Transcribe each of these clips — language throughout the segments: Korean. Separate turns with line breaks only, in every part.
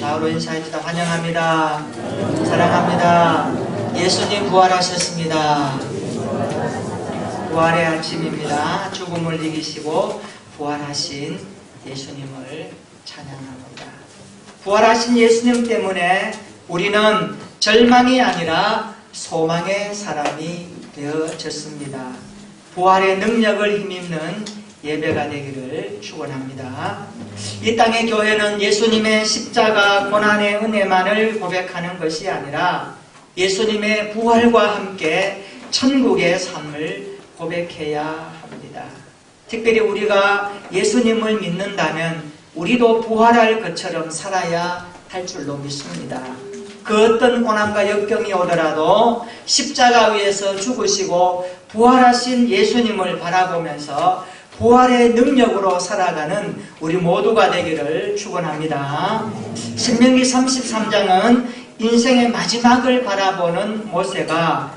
좌우로 인사합니다. 환영합니다. 사랑합니다. 예수님 부활하셨습니다. 부활의 아침입니다. 죽음을 이기시고 부활하신 예수님을 찬양합니다. 부활하신 예수님 때문에 우리는 절망이 아니라 소망의 사람이 되어졌습니다. 부활의 능력을 힘입는 예배가 되기를 축원합니다. 이 땅의 교회는 예수님의 십자가 고난의 은혜만을 고백하는 것이 아니라 예수님의 부활과 함께 천국의 삶을 고백해야 합니다. 특별히 우리가 예수님을 믿는다면 우리도 부활할 것처럼 살아야 할 줄로 믿습니다. 그 어떤 고난과 역경이 오더라도 십자가 위에서 죽으시고 부활하신 예수님을 바라보면서 부활의 능력으로 살아가는 우리 모두가 되기를 축원합니다. 신명기 33장은 인생의 마지막을 바라보는 모세가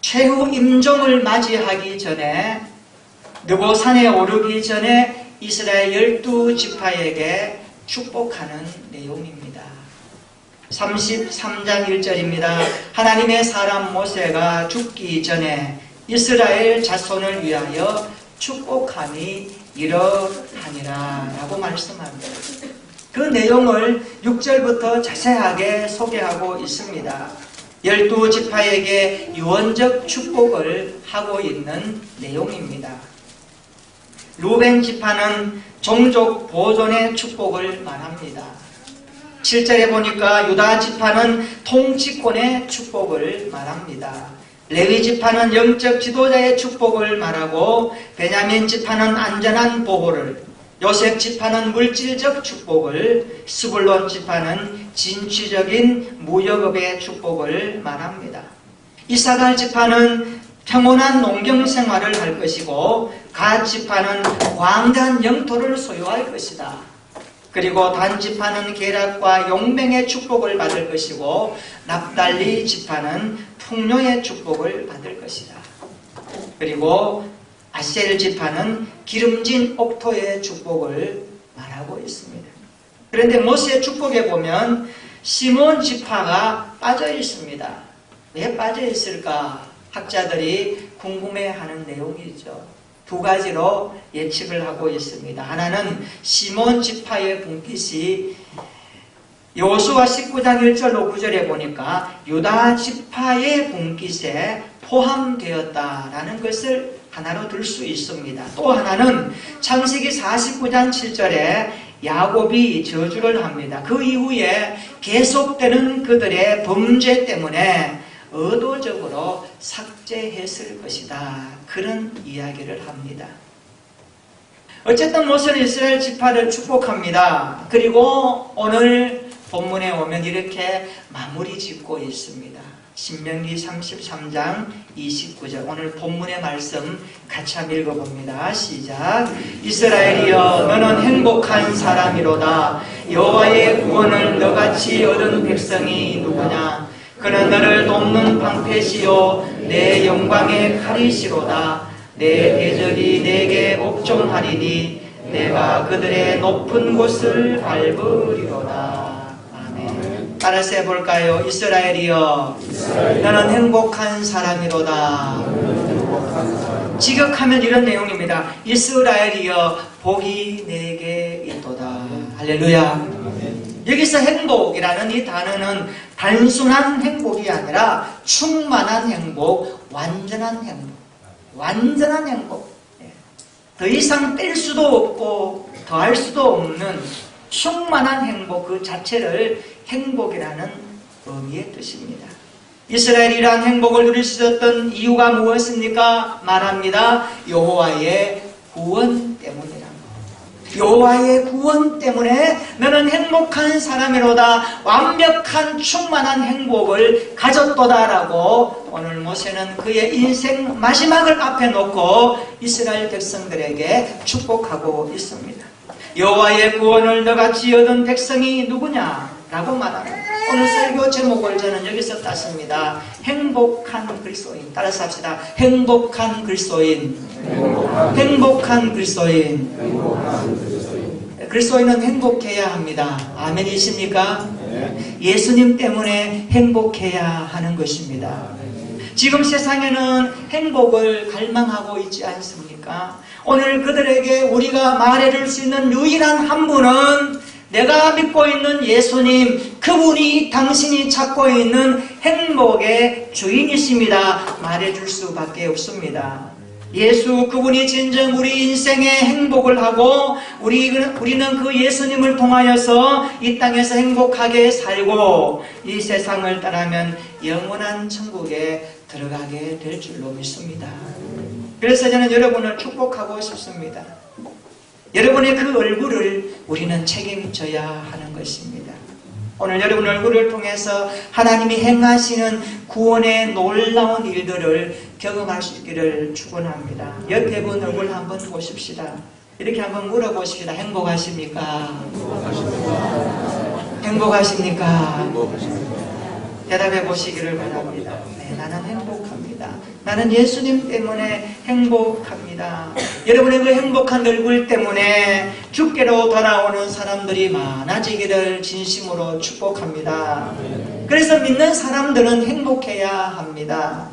최후 임종을 맞이하기 전에 느보산에 오르기 전에 이스라엘 12지파에게 축복하는 내용입니다. 33장 1절입니다. 하나님의 사람 모세가 죽기 전에 이스라엘 자손을 위하여 축복함이 이러하니라 라고 말씀합니다. 그 내용을 6절부터 자세하게 소개하고 있습니다. 12지파에게 유언적 축복을 하고 있는 내용입니다. 루벤 지파는 종족 보존의 축복을 말합니다. 7절에 보니까 유다 지파는 통치권의 축복을 말합니다. 레위 지파는 영적 지도자의 축복을 말하고 베냐민 지파는 안전한 보호를, 요셉 지파는 물질적 축복을, 스불론 지파는 진취적인 무역업의 축복을 말합니다. 이사갈 지파는 평온한 농경 생활을 할 것이고 갓 지파는 광대한 영토를 소유할 것이다. 그리고 단 지파는 계략과 용맹의 축복을 받을 것이고 납달리 지파는 풍요의 축복을 받을 것이다. 그리고 아셀 지파는 기름진 옥토의 축복을 말하고 있습니다. 그런데 모세의 축복에 보면 시몬 지파가 빠져 있습니다. 왜 빠져 있을까? 학자들이 궁금해하는 내용이죠. 두 가지로 예측을 하고 있습니다. 하나는 시몬 지파의 분깃이 여호수아 19장 1절로 9절에 보니까 유다 지파의 분깃에 포함되었다라는 것을 하나로 들 수 있습니다. 또 하나는 창세기 49장 7절에 야곱이 저주를 합니다. 그 이후에 계속되는 그들의 범죄 때문에 의도적으로 삭제했을 것이다. 그런 이야기를 합니다. 어쨌든 모세는 이스라엘 지파를 축복합니다. 그리고 오늘 본문에 오면 이렇게 마무리 짓고 있습니다. 신명기 33장 29절 오늘 본문의 말씀 같이 한번 읽어봅니다. 시작. 이스라엘이여 너는 행복한 사람이로다. 여호와의 구원을 너같이 얻은 백성이 누구냐. 그는 너를 돕는 방패시요 내 영광의 칼이시로다. 내 대적이 내게 옥종하리니 내가 그들의 높은 곳을 밟으리로다. 아멘. 따라서 해볼까요? 이스라엘이여 너는 행복한 사람이로다. 지극하면 이런 내용입니다. 이스라엘이여 복이 내게 있도다. 할렐루야. 여기서 행복이라는 이 단어는 단순한 행복이 아니라 충만한 행복, 완전한 행복. 완전한 행복. 더 이상 뺄 수도 없고 더할 수도 없는 충만한 행복 그 자체를 행복이라는 의미의 뜻입니다. 이스라엘이란 행복을 누릴 수 있었던 이유가 무엇입니까? 말합니다. 여호와의 구원 때문이라. 여호와의 구원 때문에 너는 행복한 사람이로다. 완벽한 충만한 행복을 가졌도다라고 오늘 모세는 그의 인생 마지막을 앞에 놓고 이스라엘 백성들에게 축복하고 있습니다. 여호와의 구원을 너같이 얻은 백성이 누구냐? 라고 말합니다. 오늘 설교 제목을 저는 여기서 땄습니다. 행복한 그리스도인. 따라서 합시다. 행복한 그리스도인. 행복한 그리스도인. 그리스도인은 행복해야 합니다. 아멘이십니까? 예수님 때문에 행복해야 하는 것입니다. 지금 세상에는 행복을 갈망하고 있지 않습니까? 오늘 그들에게 우리가 말해줄 수 있는 유일한 한 분은 내가 믿고 있는 예수님, 그분이 당신이 찾고 있는 행복의 주인이십니다. 말해줄 수밖에 없습니다. 예수 그분이 진정 우리 인생의 행복을 하고 우리는 그 예수님을 통하여서 이 땅에서 행복하게 살고 이 세상을 떠나면 영원한 천국에 들어가게 될 줄로 믿습니다. 그래서 저는 여러분을 축복하고 싶습니다. 여러분의 그 얼굴을 우리는 책임져야 하는 것입니다. 오늘 여러분 얼굴을 통해서 하나님이 행하시는 구원의 놀라운 일들을 경험할 수 있기를 축원합니다. 옆에 분 얼굴 한번 보십시다. 이렇게 한번 물어보십시다. 행복하십니까? 행복하십니까? 대답해 보시기를 바랍니다. 네, 나는 행복합니다. 나는 예수님 때문에 행복합니다. 여러분의 그 행복한 얼굴 때문에 주께로 돌아오는 사람들이 많아지기를 진심으로 축복합니다. 그래서 믿는 사람들은 행복해야 합니다.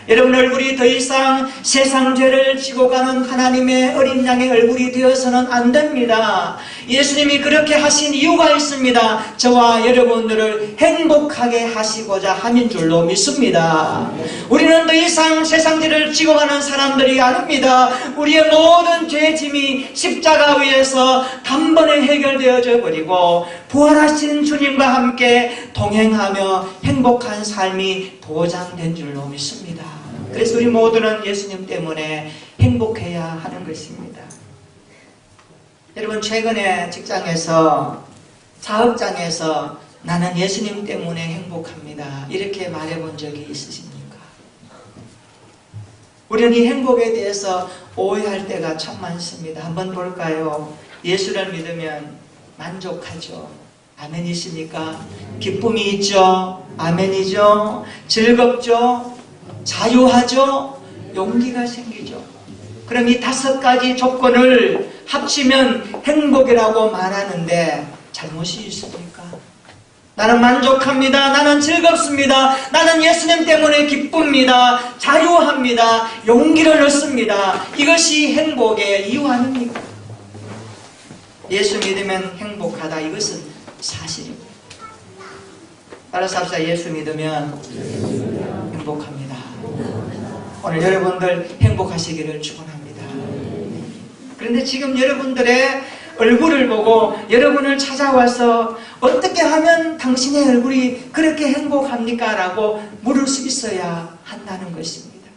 여러분 얼굴이 더 이상 세상 죄를 지고 가는 하나님의 어린 양의 얼굴이 되어서는 안 됩니다. 예수님이 그렇게 하신 이유가 있습니다. 저와 여러분들을 행복하게 하시고자 함인 줄로 믿습니다. 우리는 더 이상 세상 죄를 지고 가는 사람들이 아닙니다. 우리의 모든 죄짐이 십자가 위에서 단번에 해결되어져 버리고 부활하신 주님과 함께 동행하며 행복한 삶이 보장된 줄로 믿습니다. 그래서 우리 모두는 예수님 때문에 행복해야 하는 것입니다. 여러분 최근에 직장에서 사업장에서 나는 예수님 때문에 행복합니다. 이렇게 말해본 적이 있으십니까? 우리는 이 행복에 대해서 오해할 때가 참 많습니다. 한번 볼까요? 예수를 믿으면 만족하죠. 아멘이십니까? 기쁨이 있죠. 아멘이죠. 즐겁죠. 자유하죠. 용기가 생기죠. 그럼 이 5가지 조건을 합치면 행복이라고 말하는데 잘못이 있습니까? 나는 만족합니다. 나는 즐겁습니다. 나는 예수님 때문에 기쁩니다. 자유합니다. 용기를 얻습니다. 이것이 행복의 이유 아닙니까? 예수 믿으면 행복하다. 이것은 사실입니다. 따라서 합시다. 예수 믿으면 행복합니다. 오늘 여러분들 행복하시기를 축원합니다. 그런데 지금 여러분들의 얼굴을 보고 여러분을 찾아와서 어떻게 하면 당신의 얼굴이 그렇게 행복합니까? 라고 물을 수 있어야 한다는 것입니다.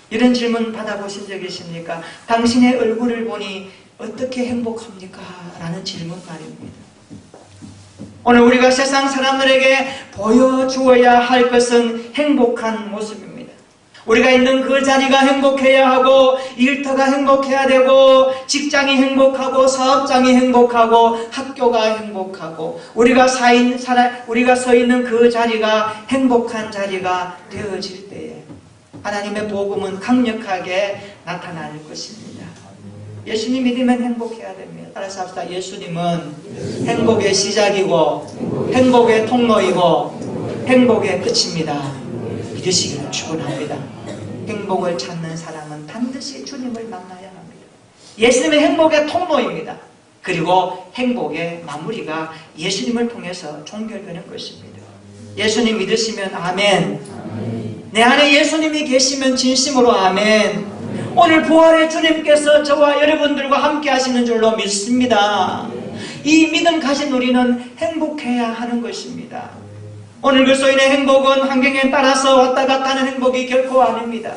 이런 질문 받아보신 적 있습니까? 당신의 얼굴을 보니 어떻게 행복합니까? 라는 질문 말입니다. 오늘 우리가 세상 사람들에게 보여주어야 할 것은 행복한 모습입니다. 우리가 있는 그 자리가 행복해야 하고 일터가 행복해야 되고 직장이 행복하고 사업장이 행복하고 학교가 행복하고 우리가 서 있는 그 자리가 행복한 자리가 되어질 때에 하나님의 복음은 강력하게 나타날 것입니다. 예수님 믿으면 행복해야 됩니다. 따라서 합시다. 예수님은 행복의 시작이고 행복의 통로이고 행복의 끝입니다. 믿으시기를 축원합니다. 행복을 찾는 사람은 반드시 주님을 만나야 합니다. 예수님의 행복의 통로입니다. 그리고 행복의 마무리가 예수님을 통해서 종결되는 것입니다. 예수님 믿으시면 아멘. 내 안에 예수님이 계시면 진심으로 아멘. 오늘 부활의 주님께서 저와 여러분들과 함께 하시는 줄로 믿습니다. 이 믿음 가진 우리는 행복해야 하는 것입니다. 오늘 그리스도인의 행복은 환경에 따라서 왔다 갔다 하는 행복이 결코 아닙니다.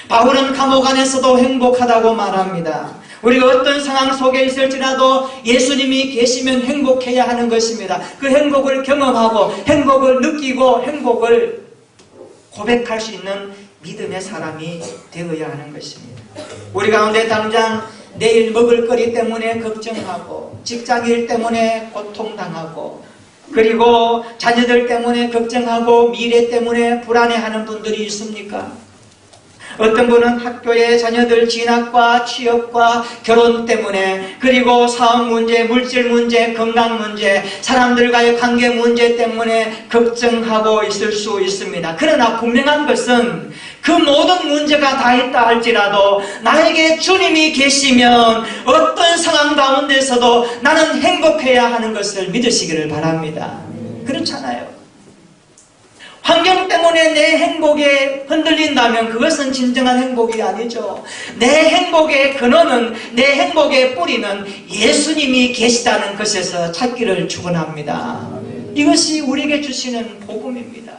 바울은 감옥 안에서도 행복하다고 말합니다. 우리가 어떤 상황 속에 있을지라도 예수님이 계시면 행복해야 하는 것입니다. 그 행복을 경험하고 행복을 느끼고 행복을 고백할 수 있는 믿음의 사람이 되어야 하는 것입니다. 우리 가운데 당장 내일 먹을 거리 때문에 걱정하고 직장일 때문에 고통당하고 그리고 자녀들 때문에 걱정하고 미래 때문에 불안해하는 분들이 있습니까? 어떤 분은 학교의 자녀들 진학과 취업과 결혼 때문에, 그리고 사업 문제, 물질 문제, 건강 문제, 사람들과의 관계 문제 때문에 걱정하고 있을 수 있습니다. 그러나 분명한 것은 그 모든 문제가 다 있다 할지라도 나에게 주님이 계시면 어떤 상황 가운데서도 나는 행복해야 하는 것을 믿으시기를 바랍니다. 그렇잖아요. 환경 때문에 내 행복이 흔들린다면 그것은 진정한 행복이 아니죠. 내 행복의 근원은, 내 행복의 뿌리는 예수님이 계시다는 것에서 찾기를 축원합니다. 이것이 우리에게 주시는 복음입니다.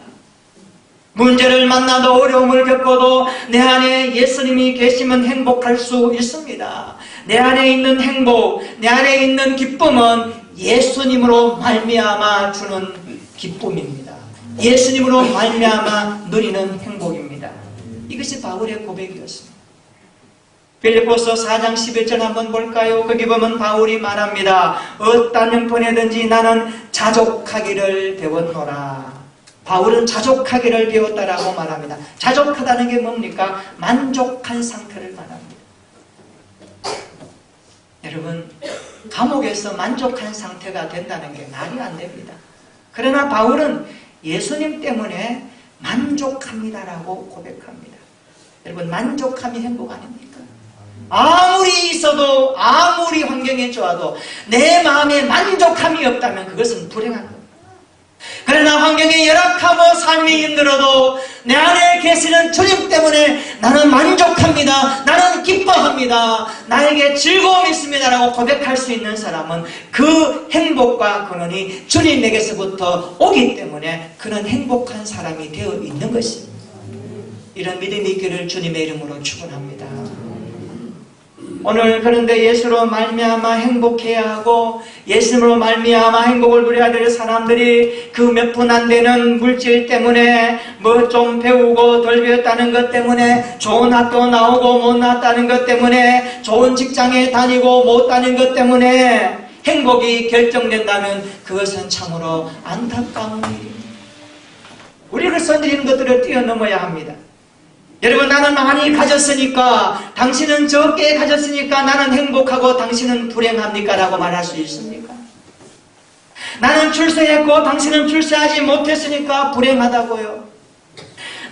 문제를 만나도 어려움을 겪어도 내 안에 예수님이 계시면 행복할 수 있습니다. 내 안에 있는 행복, 내 안에 있는 기쁨은 예수님으로 말미암아 주는 기쁨입니다. 예수님으로 말미암아 누리는 행복입니다. 이것이 바울의 고백이었습니다. 빌립보서 4장 11절 한번 볼까요? 거기 보면 바울이 말합니다. 어떤 형편에든지 나는 자족하기를 배웠노라. 바울은 자족하기를 배웠다라고 말합니다. 자족하다는 게 뭡니까? 만족한 상태를 말합니다. 여러분, 감옥에서 만족한 상태가 된다는 게 말이 안 됩니다. 그러나 바울은 예수님 때문에 만족합니다라고 고백합니다. 여러분, 만족함이 행복 아닙니까? 아무리 있어도, 아무리 환경에 좋아도 내 마음에 만족함이 없다면 그것은 불행한 겁니다. 그러나 환경이 열악하고 삶이 힘들어도 내 안에 계시는 주님 때문에 나는 만족합니다, 나는 기뻐합니다, 나에게 즐거움이 있습니다 라고 고백할 수 있는 사람은 그 행복과 근원이 주님에게서부터 오기 때문에 그는 행복한 사람이 되어 있는 것입니다. 이런 믿음이 있기를 주님의 이름으로 축원합니다. 오늘 그런데 예수로 말미암아 행복해야 하고 예수로 말미암아 행복을 누려야 될 사람들이 그 몇 푼 안 되는 물질 때문에 뭐 좀 배우고 덜 배웠다는 것 때문에 좋은 학교 나오고 못 나왔다는 것 때문에 좋은 직장에 다니고 못 다닌 것 때문에 행복이 결정된다면 그것은 참으로 안타까운 일입니다. 우리가 선드리는 것들을 뛰어넘어야 합니다. 여러분, 나는 많이 가졌으니까, 당신은 적게 가졌으니까 나는 행복하고 당신은 불행합니까? 라고 말할 수 있습니까? 나는 출세했고 당신은 출세하지 못했으니까 불행하다고요.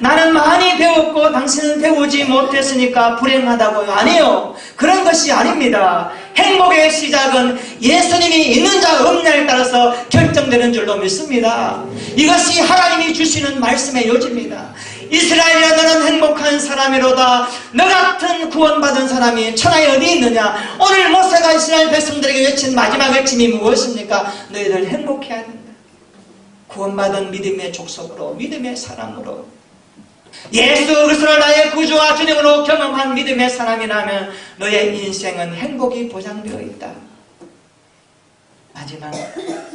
나는 많이 배웠고 당신은 배우지 못했으니까 불행하다고요. 아니요, 그런 것이 아닙니다. 행복의 시작은 예수님이 있는자 없느냐에 따라서 결정되는 줄로 믿습니다. 이것이 하나님이 주시는 말씀의 요지입니다. 이스라엘아, 너는 행복한 사람이로다. 너 같은 구원받은 사람이 천하에 어디 있느냐. 오늘 모세가 이스라엘 백성들에게 외친 마지막 외침이 무엇입니까? 너희들 행복해야 된다. 구원받은 믿음의 족속으로, 믿음의 사람으로, 예수 그리스도를 나의 구주와 주님으로 경험한 믿음의 사람이라면 너의 인생은 행복이 보장되어 있다. 마지막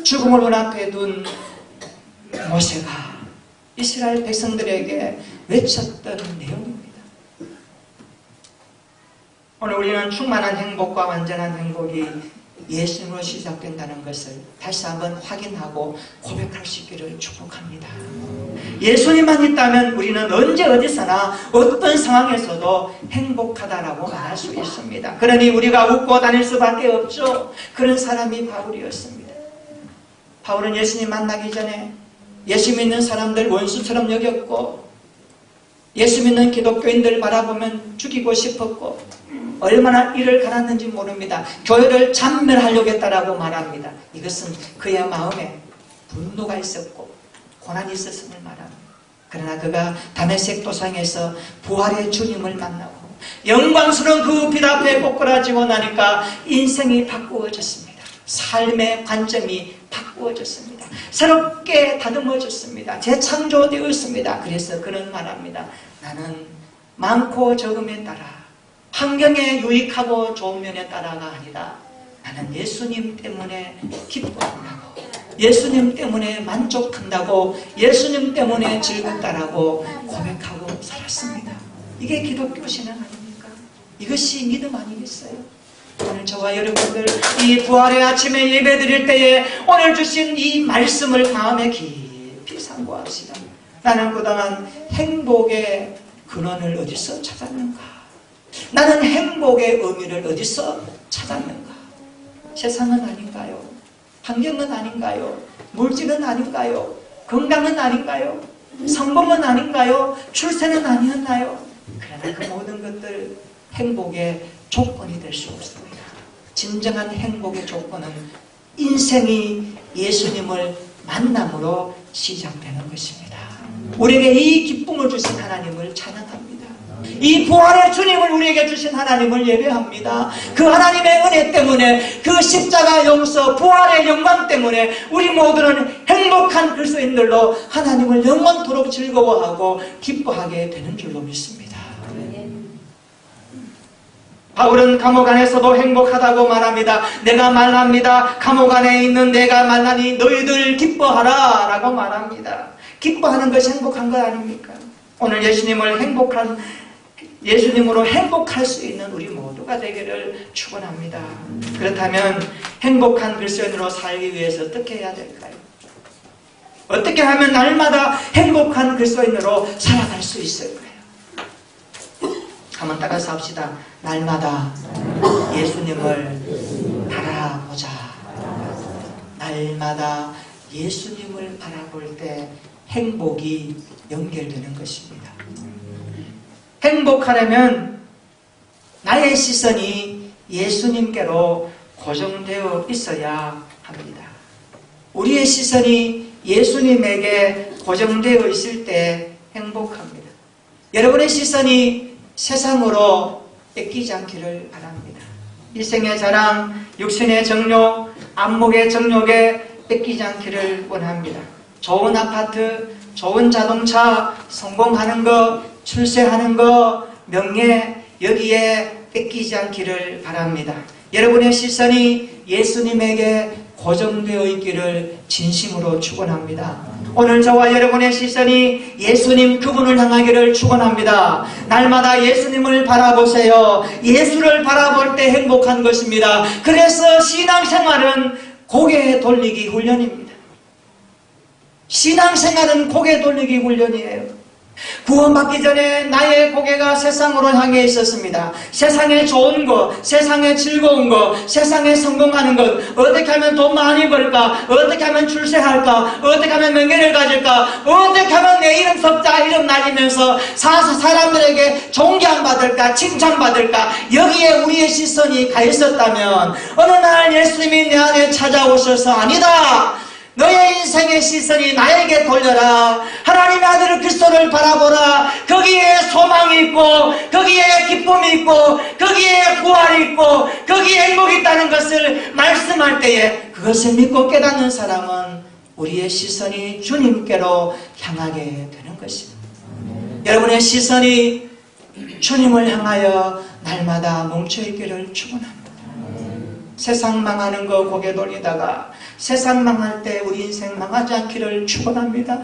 죽음을 눈앞에 둔 모세가 이스라엘 백성들에게 외쳤던 내용입니다. 오늘 우리는 충만한 행복과 완전한 행복이 예수님으로 시작된다는 것을 다시 한번 확인하고 고백할 수 있기를 축복합니다. 예수님만 있다면 우리는 언제 어디서나 어떤 상황에서도 행복하다라고 말할 수 있습니다. 그러니 우리가 웃고 다닐 수밖에 없죠. 그런 사람이 바울이었습니다. 바울은 예수님 만나기 전에 예수 믿는 사람들 원수처럼 여겼고, 예수 믿는 기독교인들 바라보면 죽이고 싶었고, 얼마나 이를 갈았는지 모릅니다. 교회를 잔멸하려고 했다라고 말합니다. 이것은 그의 마음에 분노가 있었고 고난이 있었음을 말합니다. 그러나 그가 다메섹 도상에서 부활의 주님을 만나고 영광스러운 그 빛 앞에 꼬꾸라지고 나니까 인생이 바꾸어졌습니다. 삶의 관점이 바꾸어졌습니다. 새롭게 다듬어졌습니다. 재창조되었습니다. 그래서 그는 말합니다. 나는 많고 적음에 따라, 환경에 유익하고 좋은 면에 따라가 아니라 나는 예수님 때문에 기뻐한다고, 예수님 때문에 만족한다고, 예수님 때문에 즐겁다라고 고백하고 살았습니다. 이게 기독교 신앙 아닙니까? 이것이 믿음 아니겠어요? 오늘 저와 여러분들 이 부활의 아침에 예배 드릴 때에 오늘 주신 이 말씀을 마음에 깊이 상고합시다. 나는 그동안 행복의 근원을 어디서 찾았는가? 나는 행복의 의미를 어디서 찾았는가? 세상은 아닌가요? 환경은 아닌가요? 물질은 아닌가요? 건강은 아닌가요? 성공은 아닌가요? 출세는 아니었나요? 그러나 그 모든 것들 행복의 조건이 될 수 없습니다. 진정한 행복의 조건은 인생이 예수님을 만남으로 시작되는 것입니다. 우리에게 이 기쁨을 주신 하나님을 찬양합니다. 이 부활의 주님을 우리에게 주신 하나님을 예배합니다. 그 하나님의 은혜 때문에, 그 십자가 용서 부활의 영광 때문에 우리 모두는 행복한 그리스도인들로 하나님을 영원토록 즐거워하고 기뻐하게 되는 줄로 믿습니다. 바울은 감옥 안에서도 행복하다고 말합니다. 내가 말합니다. 감옥 안에 있는 내가 말하니 너희들 기뻐하라 라고 말합니다. 기뻐하는 것이 행복한 것 아닙니까? 오늘 예수님으로 행복할 수 있는 우리 모두가 되기를 축원합니다. 그렇다면 행복한 그리스도인으로 살기 위해서 어떻게 해야 될까요? 어떻게 하면 날마다 행복한 그리스도인으로 살아갈 수 있을까요? 한번 따라서 합시다. 날마다 예수님을 바라보자. 날마다 예수님을 바라볼 때 행복이 연결되는 것입니다. 행복하려면 나의 시선이 예수님께로 고정되어 있어야 합니다. 우리의 시선이 예수님에게 고정되어 있을 때 행복합니다. 여러분의 시선이 세상으로 뺏기지 않기를 바랍니다. 일생의 자랑, 육신의 정욕, 안목의 정욕에 뺏기지 않기를 원합니다. 좋은 아파트, 좋은 자동차, 성공하는 것, 출세하는 것, 명예, 여기에 뺏기지 않기를 바랍니다. 여러분의 시선이 예수님에게 고정되어 있기를 진심으로 축원합니다. 오늘 저와 여러분의 시선이 예수님 그분을 향하기를 축원합니다. 날마다 예수님을 바라보세요. 예수를 바라볼 때 행복한 것입니다. 그래서 신앙생활은 고개 돌리기 훈련입니다. 신앙생활은 고개 돌리기 훈련이에요. 구원받기 전에 나의 고개가 세상으로 향해 있었습니다. 세상에 좋은 것, 세상에 즐거운 것, 세상에 성공하는 것, 어떻게 하면 돈 많이 벌까, 어떻게 하면 출세할까, 어떻게 하면 명예를 가질까, 어떻게 하면 내 이름 석자 이름 날리면서 사람들에게 존경받을까, 칭찬받을까, 여기에 우리의 시선이 가 있었다면 어느 날 예수님이 내 안에 찾아오셔서 아니다, 너의 인생의 시선이 나에게 돌려라. 하나님의 아들 그리스도를 바라보라. 거기에 소망이 있고, 거기에 기쁨이 있고, 거기에 부활이 있고, 거기에 행복이 있다는 것을 말씀할 때에 그것을 믿고 깨닫는 사람은 우리의 시선이 주님께로 향하게 되는 것입니다. 여러분의 시선이 주님을 향하여 날마다 멈춰있기를 축원합니다. 세상 망하는 거 고개 돌리다가 세상 망할 때 우리 인생 망하지 않기를 축원합니다.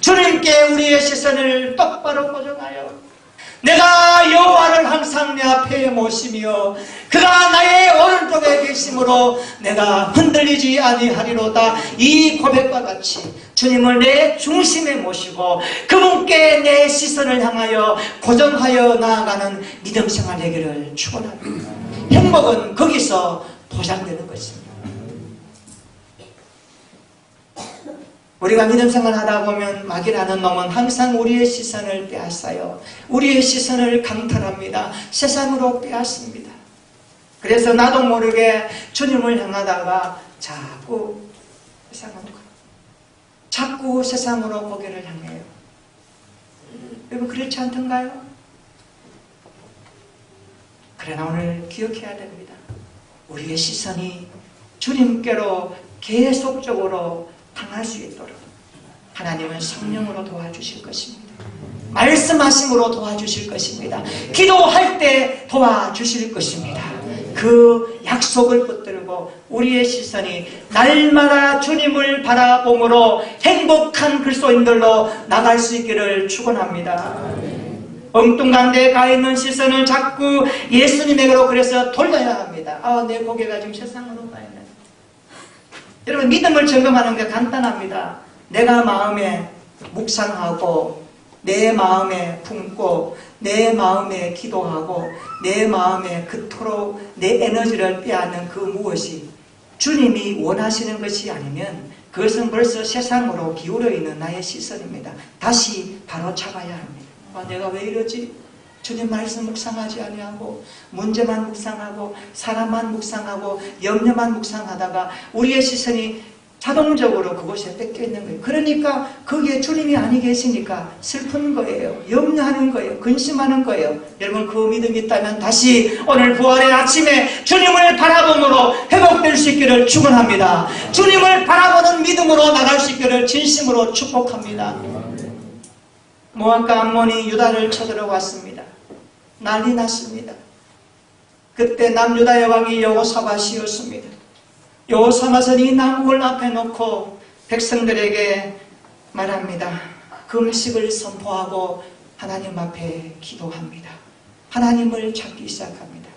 주님께 우리의 시선을 똑바로 고정하여 내가 여호와를 항상 내 앞에 모시며 그가 나의 오른쪽에 계심으로 내가 흔들리지 아니하리로다. 이 고백과 같이 주님을 내 중심에 모시고 그분께 내 시선을 향하여 고정하여 나아가는 믿음 생활 되기를 축원합니다. 행복은 거기서 보장되는 것입니다. 우리가 믿음 생활 하다 보면 마귀라는 놈은 항상 우리의 시선을 빼앗아요. 우리의 시선을 강탈합니다. 세상으로 빼앗습니다. 그래서 나도 모르게 주님을 향하다가 자꾸 세상으로 고개를 향해요. 여러분 그렇지 않던가요? 그러나 오늘 기억해야 됩니다. 우리의 시선이 주님께로 계속적으로 향할 수 있도록 하나님은 성령으로 도와주실 것입니다. 말씀하심으로 도와주실 것입니다. 기도할 때 도와주실 것입니다. 그 약속을 붙들고 우리의 시선이 날마다 주님을 바라봄으로 행복한 그리스도인들로 나갈 수 있기를 축원합니다. 엉뚱한 데 가 있는 시선을 자꾸 예수님에게로 그래서 돌려야 합니다. 내 고개가 지금 세상으로 가 있네. 여러분 믿음을 점검하는 게 간단합니다. 내가 마음에 묵상하고 내 마음에 품고 내 마음에 기도하고 내 마음에 그토록 내 에너지를 빼앗는 그 무엇이 주님이 원하시는 것이 아니면 그것은 벌써 세상으로 기울어 있는 나의 시선입니다. 다시 바로 잡아야 합니다. 내가 왜 이러지? 주님 말씀 묵상하지 아니하고 문제만 묵상하고 사람만 묵상하고 염려만 묵상하다가 우리의 시선이 자동적으로 그곳에 뺏겨 있는 거예요. 그러니까 거기에 주님이 아니 계시니까 슬픈 거예요. 염려하는 거예요. 근심하는 거예요. 여러분 그 믿음이 있다면 다시 오늘 부활의 아침에 주님을 바라봄으로 회복될 수 있기를 축원합니다. 주님을 바라보는 믿음으로 나갈 수 있기를 진심으로 축복합니다. 모압과 암몬이 유다를 쳐들어왔습니다. 난리 났습니다. 그때 남유다의 왕이 여호사밧이었습니다. 여호사밧은 이 난국을 앞에 놓고 백성들에게 말합니다. 금식을 선포하고 하나님 앞에 기도합니다. 하나님을 찾기 시작합니다.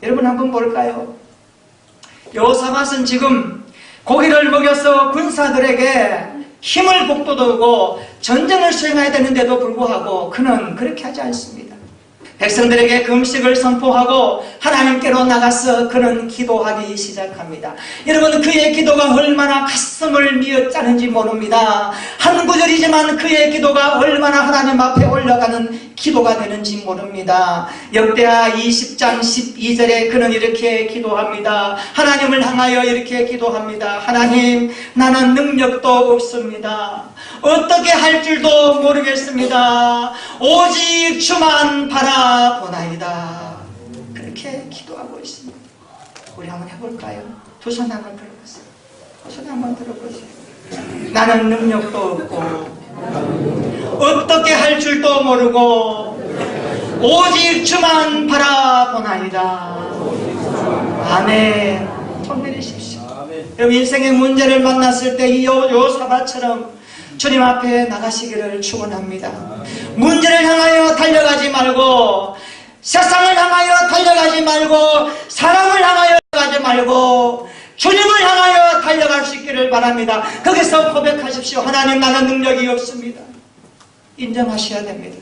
여러분 한번 볼까요? 여호사밧은 지금 고기를 먹여서 군사들에게 힘을 북돋우고 전쟁을 수행해야 되는데도 불구하고 그는 그렇게 하지 않습니다. 백성들에게 금식을 선포하고 하나님께로 나가서 그는 기도하기 시작합니다. 여러분 그의 기도가 얼마나 가슴을 미어짜는지 모릅니다. 한 구절이지만 그의 기도가 얼마나 하나님 앞에 올라가는 기도가 되는지 모릅니다. 역대하 20장 12절에 그는 이렇게 기도합니다. 하나님을 향하여 이렇게 기도합니다. 하나님 나는 능력도 없습니다. 어떻게 할 줄도 모르겠습니다. 오직 주만 바라보나이다. 그렇게 기도하고 있습니다. 우리 한번 해볼까요? 두 손 한번 들어보세요. 두 손 한번 들어보세요. 나는 능력도 없고 어떻게 할 줄도 모르고 오직 주만 바라보나이다. 아멘. 손 내리십시오. 여러분 인생의 문제를 만났을 때 이 여호사밧처럼 주님 앞에 나가시기를 축원합니다. 문제를 향하여 달려가지 말고 세상을 향하여 달려가지 말고 사람을 향하여 달려가지 말고 주님을 향하여 달려갈 수 있기를 바랍니다. 거기서 고백하십시오. 하나님 나는 능력이 없습니다. 인정하셔야 됩니다.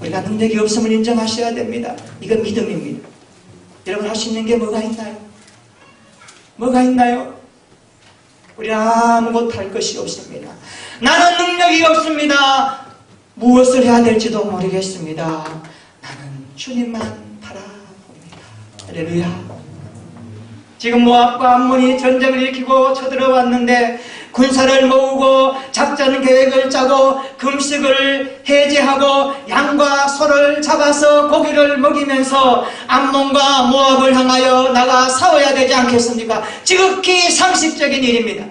우리가 능력이 없음을 인정하셔야 됩니다. 이건 믿음입니다. 여러분 할 수 있는 게 뭐가 있나요? 뭐가 있나요? 우리는 아무것도 할 것이 없습니다. 나는 능력이 없습니다. 무엇을 해야 될지도 모르겠습니다. 나는 주님만 바라봅니다. 할렐루야. 지금 모압과 암몬이 전쟁을 일으키고 쳐들어왔는데 군사를 모으고 작전 계획을 짜고 금식을 해제하고 양과 소를 잡아서 고기를 먹이면서 암몬과 모압을 향하여 나가 싸워야 되지 않겠습니까? 지극히 상식적인 일입니다.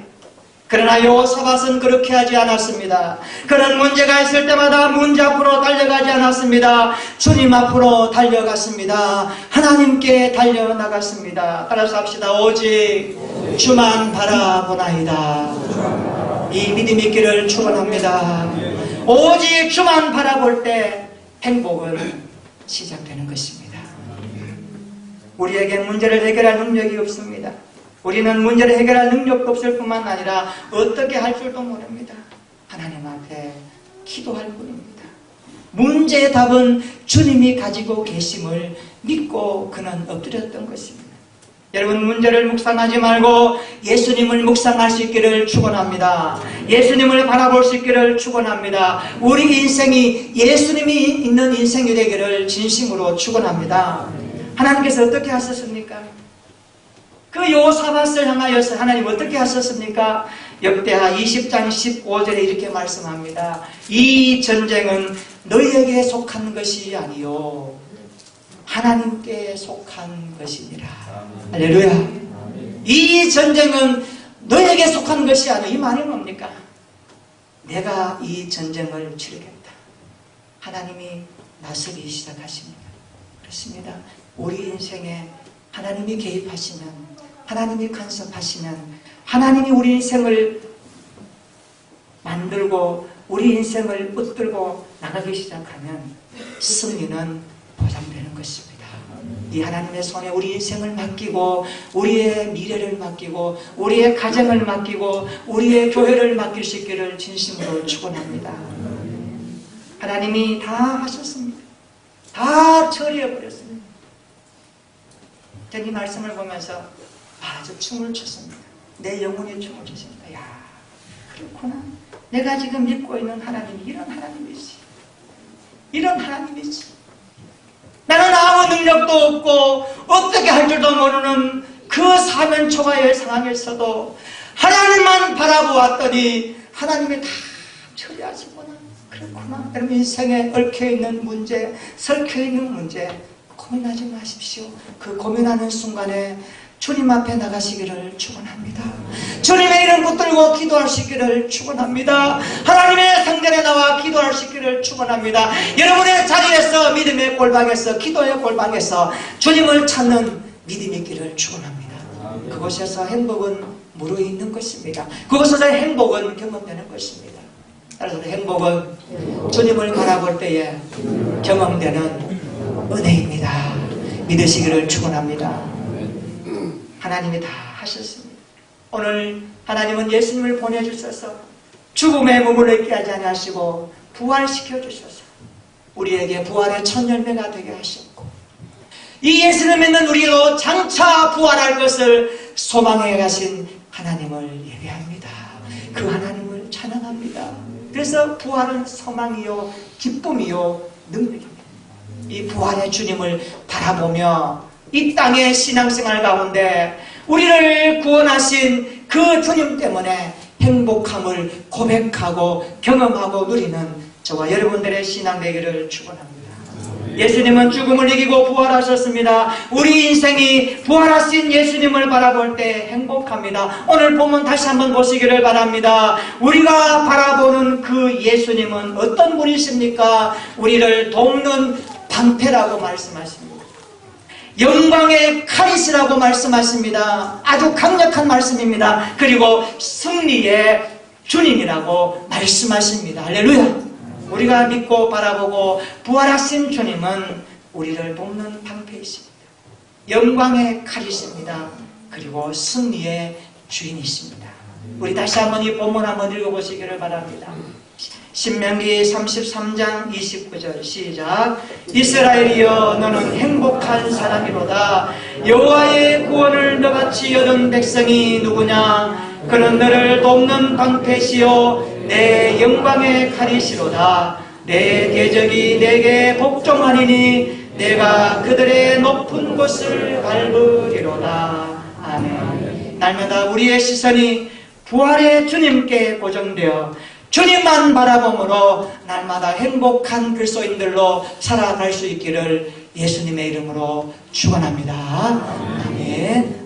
그러나 여호사밧은 그렇게 하지 않았습니다. 그런 문제가 있을 때마다 문제 앞으로 달려가지 않았습니다. 주님 앞으로 달려갔습니다. 하나님께 달려나갔습니다. 따라서 합시다. 오직 주만 바라보나이다. 이 믿음이 있기를 축원합니다. 오직 주만 바라볼 때 행복은 시작되는 것입니다. 우리에게 문제를 해결할 능력이 없습니다. 우리는 문제를 해결할 능력도 없을 뿐만 아니라 어떻게 할 줄도 모릅니다. 하나님 앞에 기도할 뿐입니다. 문제의 답은 주님이 가지고 계심을 믿고 그는 엎드렸던 것입니다. 여러분 문제를 묵상하지 말고 예수님을 묵상할 수 있기를 축원합니다. 예수님을 바라볼 수 있기를 축원합니다. 우리 인생이 예수님이 있는 인생이 되기를 진심으로 축원합니다. 하나님께서 어떻게 하셨습니까? 그 여호사밧을 향하여서 하나님 어떻게 하셨습니까? 역대하 20장 15절에 이렇게 말씀합니다. 이 전쟁은 너희에게 속한 것이 아니요 하나님께 속한 것이니라. 할렐루야. 이 전쟁은 너희에게 속한 것이 아니요. 이 말이 뭡니까? 내가 이 전쟁을 치르겠다. 하나님이 나서기 시작하십니다. 그렇습니다. 우리 인생에 하나님이 개입하시면 하나님이 간섭하시면 하나님이 우리 인생을 만들고 우리 인생을 붙들고 나가기 시작하면 승리는 보장되는 것입니다. 이 하나님의 손에 우리 인생을 맡기고 우리의 미래를 맡기고 우리의 가정을 맡기고 우리의 교회를 맡길 수 있기를 진심으로 축원합니다. 하나님이 다 하셨습니다. 다 처리해버렸습니다. 저는 이 말씀을 보면서 아주 춤을 췄습니다. 내 영혼이 춤을 췄습니다. 야, 그렇구나. 내가 지금 믿고 있는 하나님이 이런 하나님이지. 이런 하나님이지. 나는 아무 능력도 없고 어떻게 할 줄도 모르는 그 사면초가의 상황에서도 하나님만 바라보았더니 하나님이 다 처리하시구나. 그렇구나. 여러분 인생에 얽혀있는 문제, 설켜있는 문제 고민하지 마십시오. 그 고민하는 순간에 주님 앞에 나가시기를 축원합니다. 주님의 이름 붙들고 기도할 수 있기를 축원합니다. 하나님의 성전에 나와 기도할 수 있기를 축원합니다. 여러분의 자리에서 믿음의 골방에서 기도의 골방에서 주님을 찾는 믿음이 있기를 축원합니다. 그곳에서 행복은 무르익는 것입니다. 그곳에서 행복은 경험되는 것입니다. 따라서 행복은 주님을 바라볼 때에 경험되는 은혜입니다. 믿으시기를 축원합니다. 하나님이 다 하셨습니다. 오늘 하나님은 예수님을 보내주셔서 죽음에 머물러 있게 하지 않으시고 부활시켜 주셔서 우리에게 부활의 첫 열매가 되게 하셨고 이 예수를 믿는 우리로 장차 부활할 것을 소망해 가신 하나님을 예배합니다. 그 하나님을 찬양합니다. 그래서 부활은 소망이요 기쁨이요 능력입니다. 이 부활의 주님을 바라보며 이 땅의 신앙생활 가운데 우리를 구원하신 그 주님 때문에 행복함을 고백하고 경험하고 누리는 저와 여러분들의 신앙 되기를 축원합니다. 예수님은 죽음을 이기고 부활하셨습니다. 우리 인생이 부활하신 예수님을 바라볼 때 행복합니다. 오늘 본문 다시 한번 보시기를 바랍니다. 우리가 바라보는 그 예수님은 어떤 분이십니까? 우리를 돕는 방패라고 말씀하십니다. 영광의 칼이시라고 말씀하십니다. 아주 강력한 말씀입니다. 그리고 승리의 주님이라고 말씀하십니다. 할렐루야. 우리가 믿고 바라보고 부활하신 주님은 우리를 돕는 방패이십니다. 영광의 칼이십니다. 그리고 승리의 주인이십니다. 우리 다시 한번 이 본문 한번 읽어보시기를 바랍니다. 신명기 33장 29절 시작. 이스라엘이여 너는 행복한 사람이로다. 여호와의 구원을 너같이 얻은 백성이 누구냐. 그는 너를 돕는 방패시요 내 영광의 칼이시로다. 내 대적이 내게 복종하니니 내가 그들의 높은 곳을 밟으리로다. 아멘. 날마다 우리의 시선이 부활의 주님께 고정되어 주님만 바라봄으로 날마다 행복한 그리스도인들로 살아갈 수 있기를 예수님의 이름으로 축원합니다. 아멘.